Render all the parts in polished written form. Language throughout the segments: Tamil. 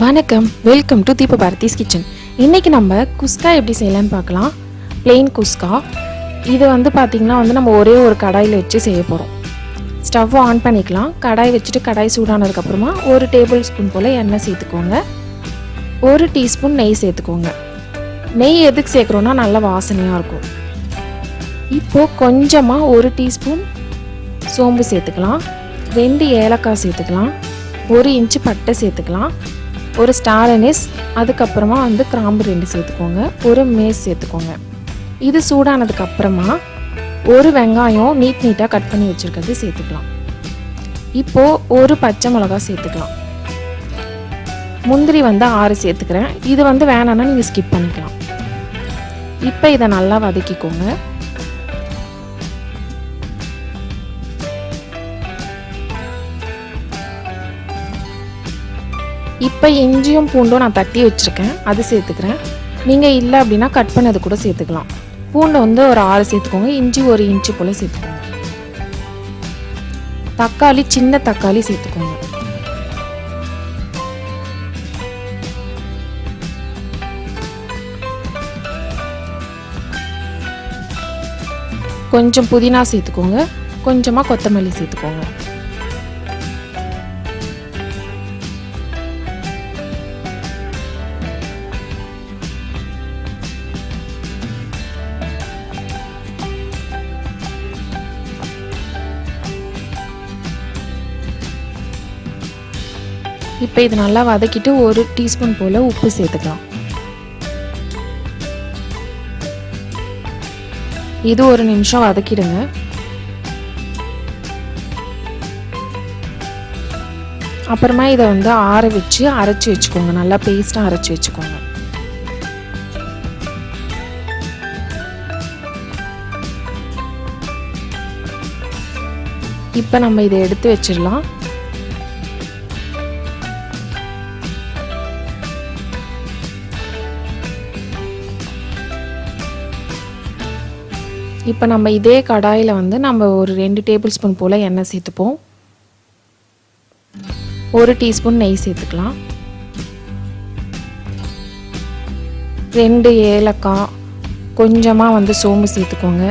வணக்கம், வெல்கம் டு தீபபாரதிஸ் கிச்சன். இன்றைக்கி நம்ம குஸ்கா எப்படி செய்யலான்னு பார்க்கலாம். பிளெயின் குஸ்கா. இது பார்த்திங்கன்னா நம்ம ஒரே ஒரு கடாயில் வச்சு செய்ய போகிறோம். ஸ்டவ் ஆன் பண்ணிக்கலாம். கடாய் வச்சுட்டு கடாய் சூடானதுக்கப்புறமா 1 டேபிள் ஸ்பூன் போல் எண்ணெய் சேர்த்துக்கோங்க. 1 டீஸ்பூன் நெய் சேர்த்துக்கோங்க. நெய் எதுக்கு சேர்க்குறோன்னா நல்ல வாசனையாக இருக்கும். இப்போது கொஞ்சமாக 1 டீஸ்பூன் சோம்பு சேர்த்துக்கலாம். 2 ஏலக்காய் சேர்த்துக்கலாம். 1 இன்ச்சு பட்டை சேர்த்துக்கலாம். 1 ஸ்டார் அனீஸ், அதுக்கப்புறமா கிராம்பு 2 சேர்த்துக்கோங்க. 1 மேஸ் சேர்த்துக்கோங்க. இது சூடானதுக்கப்புறமா 1 வெங்காயம் நீட்டாக கட் பண்ணி வச்சுருக்கிறது சேர்த்துக்கலாம். இப்போது 1 பச்சை மிளகா சேர்த்துக்கலாம். முந்திரி 6 சேர்த்துக்கிறேன். இது வேணான்னா நீங்கள் ஸ்கிப் பண்ணிக்கலாம். இப்போ இதை நல்லா வதக்கிக்கோங்க. இப்போ இஞ்சியும் பூண்டும் நான் தட்டி வச்சுருக்கேன், அது சேர்த்துக்கிறேன். நீங்கள் இல்லை அப்படின்னா கட் பண்ணது கூட சேர்த்துக்கலாம். பூண்டு ஒரு 6 சேர்த்துக்கோங்க. இஞ்சி 1 இன்ச்சு போல் சேர்த்துக்கோங்க. தக்காளி, சின்ன தக்காளி சேர்த்துக்கோங்க. கொஞ்சம் புதினா சேர்த்துக்கோங்க. கொஞ்சமாக கொத்தமல்லி சேர்த்துக்கோங்க. இப்போ இது நல்லா வதக்கிட்டு 1 டீஸ்பூன் போல் உப்பு சேர்த்துக்கலாம். இது 1 நிமிஷம் வதக்கிடுங்க. அப்புறமா இதை ஆற வச்சு அரைச்சி வச்சுக்கோங்க. நல்லா பேஸ்ட்டாக அரைச்சி வச்சுக்கோங்க. இப்போ நம்ம இதை எடுத்து வச்சிடலாம். இப்போ நம்ம இதே கடாயில் நம்ம ஒரு 2 டேபிள் ஸ்பூன் போல் எண்ணெய் சேர்த்துப்போம். 1 டீஸ்பூன் நெய் சேர்த்துக்கலாம். 2 ஏலக்காய், கொஞ்சமாக சோம்பு சேர்த்துக்கோங்க.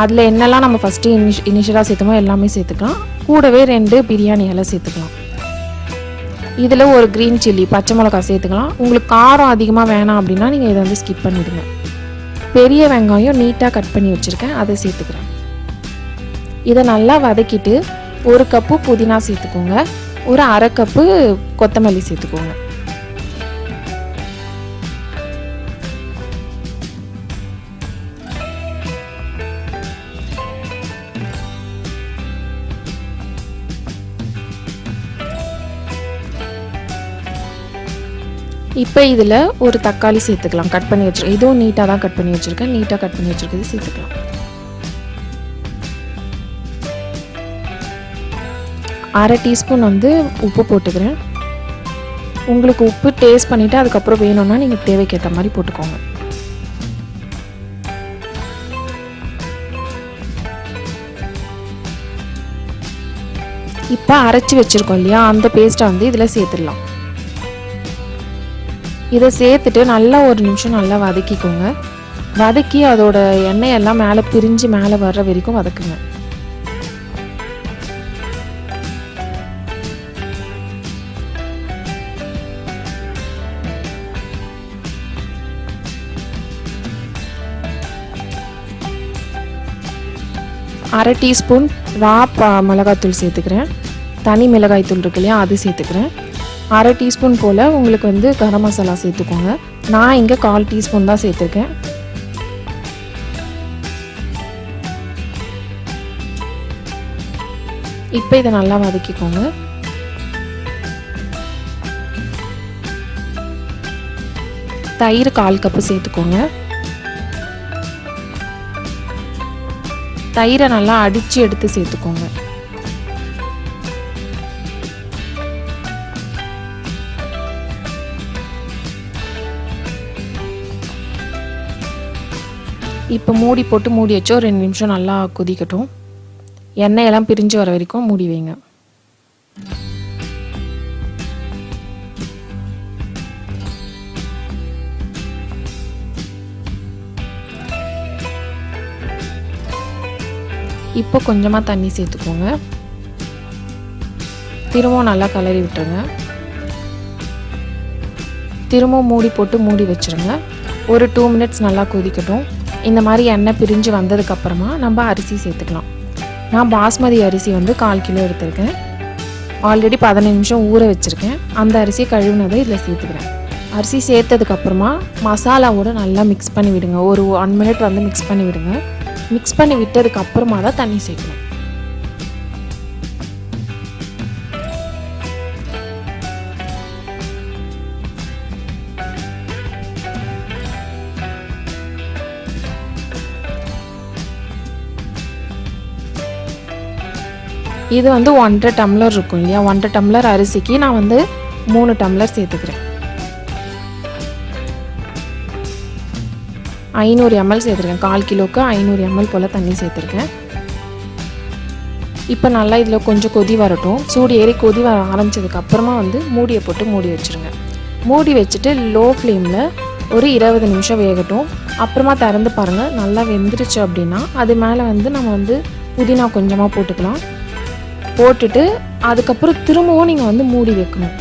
அதில் என்னெல்லாம் நம்ம ஃபஸ்ட்டு இனிஷியலாக சேர்த்துமோ எல்லாமே சேர்த்துக்கலாம். கூடவே 2 பிரியாணி இலை சேர்த்துக்கலாம். இதில் 1 க்ரீன் சில்லி, பச்சை மிளகாய் சேர்த்துக்கலாம். உங்களுக்கு காரம் அதிகமாக வேணாம் அப்படின்னா நீங்கள் இதை ஸ்கிப் பண்ணிவிடுங்க. பெரிய வெங்காயம் நீட்டாக கட் பண்ணி வச்சுருக்கேன், அதை சேர்த்துக்கிறேன். இதை நல்லா வதக்கிட்டு 1 கப்பு புதினா சேர்த்துக்கோங்க. ஒரு 1/2 கப்பு கொத்தமல்லி சேர்த்துக்கோங்க. இப்போ இதில் 1 தக்காளி சேர்த்துக்கலாம். கட் பண்ணி வச்சுருக்கேன். இதுவும் நீட்டாக தான் கட் பண்ணி வச்சுருக்கேன். நீட்டாக கட் பண்ணி வச்சுருக்கிறது சேர்த்துக்கலாம். 1/2 டீஸ்பூன் உப்பு போட்டுக்கிறேன். உங்களுக்கு உப்பு டேஸ்ட் பண்ணிவிட்டு அதுக்கப்புறம் வேணும்னா நீங்கள் தேவைக்கேற்ற மாதிரி போட்டுக்கோங்க. இப்போ அரைச்சி வச்சுருக்கோம் இல்லையா, அந்த பேஸ்ட்டை இதில் சேர்த்துடலாம். இதை சேர்த்துட்டு நல்லா 1 நிமிஷம் நல்லா வதக்கிக்கோங்க. வதக்கி அதோட எண்ணெயெல்லாம் மேலே பிரிஞ்சு மேலே வர்ற வரைக்கும் வதக்குங்க. அரை டீஸ்பூன் மிளகாய்த்தூள் சேர்த்துக்கிறேன். தனி மிளகாய்த்தூள் இருக்கு இல்லையா, அது சேர்த்துக்கிறேன். 1/2 டீஸ்பூன் போல் உங்களுக்கு கரம் மசாலா சேர்த்துக்கோங்க. நான் இங்கே 1/4 டீஸ்பூன் தான் சேர்த்துருக்கேன். இப்போ இதை நல்லா வதக்கிக்கோங்க. தயிர் 1/4 கப்பு சேர்த்துக்கோங்க. தயிரை நல்லா அடித்து எடுத்து சேர்த்துக்கோங்க. இப்போ மூடி போட்டு மூடி வச்சோ 2 நிமிஷம் நல்லா கொதிக்கட்டும். எண்ணெயெல்லாம் பிரிஞ்சு வர வரைக்கும் மூடி வைங்க. இப்போ கொஞ்சமாக தண்ணி சேர்த்துக்கோங்க. திரும்பவும் நல்லா கலரி விட்டுருங்க. திரும்பவும் மூடி போட்டு மூடி வச்சுருங்க. ஒரு 2 மினிட்ஸ் நல்லா கொதிக்கட்டும். இந்த மாதிரி எண்ணெய் பிரிஞ்சு வந்ததுக்கப்புறமா நம்ம அரிசி சேர்த்துக்கலாம். நான் பாஸ்மதி அரிசி வந்து 1/4 கிலோ எடுத்திருக்கேன். ஆல்ரெடி 15 நிமிஷம் ஊற வச்சுருக்கேன். அந்த அரிசி கழுவுனதை இதில் சேர்த்துக்கிறேன். அரிசி சேர்த்ததுக்கப்புறமா மசாலாவோடு நல்லா மிக்ஸ் பண்ணி விடுங்க. ஒரு 1 மினிட் வந்து மிக்ஸ் பண்ணி விடுங்க. மிக்ஸ் பண்ணி விட்டதுக்கப்புறமா தான் தண்ணி சேர்க்கணும். இது வந்து 1.5 டம்ளர் இருக்கும் இல்லையா, 1.5 டம்ளர் அரிசிக்கு நான் வந்து 3 டம்ளர் சேர்த்துக்கிறேன். 500 ml சேர்த்துருக்கேன். 1/4 கிலோவுக்கு 500 ml போல் தண்ணி சேர்த்துருக்கேன். இப்போ நல்லா இதில் கொஞ்சம் கொதி வரட்டும். சூடு ஏறி கொதி வர ஆரம்பித்ததுக்கப்புறமா வந்து மூடியை போட்டு மூடி வச்சுருங்க. மூடி வச்சுட்டு லோ ஃப்ளேமில் ஒரு 20 நிமிஷம் வேகட்டும். அப்புறமா திறந்து பாருங்கள். நல்லா வெந்துருச்சு அப்படின்னா அது மேலே வந்து நம்ம வந்து புதினா கொஞ்சமாக போட்டுக்கலாம். போட்டுட்டு அதுக்கப்புறம் திரும்பவும் நீங்கள் வந்து மூடி வைக்கணும்.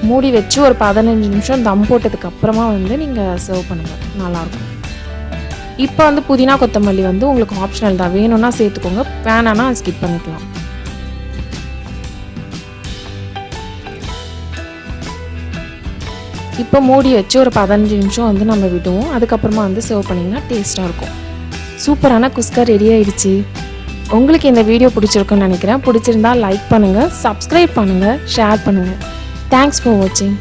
மூடி வச்சு ஒரு 15 நிமிஷம் தம் போட்டதுக்கப்புறமா வந்து நீங்கள் சர்வ் பண்ணுங்கள். நல்லாயிருக்கும். இப்போ வந்து புதினா கொத்தமல்லி வந்து உங்களுக்கு ஆப்ஷனல் தான். வேணும்னா சேர்த்துக்கோங்க, வேணான்னா ஸ்கிப் பண்ணிக்கலாம். இப்போ மூடி வச்சு ஒரு 15 நிமிஷம் வந்து நம்ம விடுவோம். அதுக்கப்புறமா வந்து சர்வ் பண்ணிங்கன்னா டேஸ்ட்டாக இருக்கும். சூப்பரான குஸ்கா ரெடி ஆயிடுச்சு. உங்களுக்கு இந்த வீடியோ பிடிச்சிருக்குன்னு நினைக்கிறேன். பிடிச்சிருந்தா லைக் பண்ணுங்கள், சப்ஸ்கிரைப் பண்ணுங்கள், ஷேர் பண்ணுங்கள். தேங்க்ஸ் ஃபார் வாட்சிங்.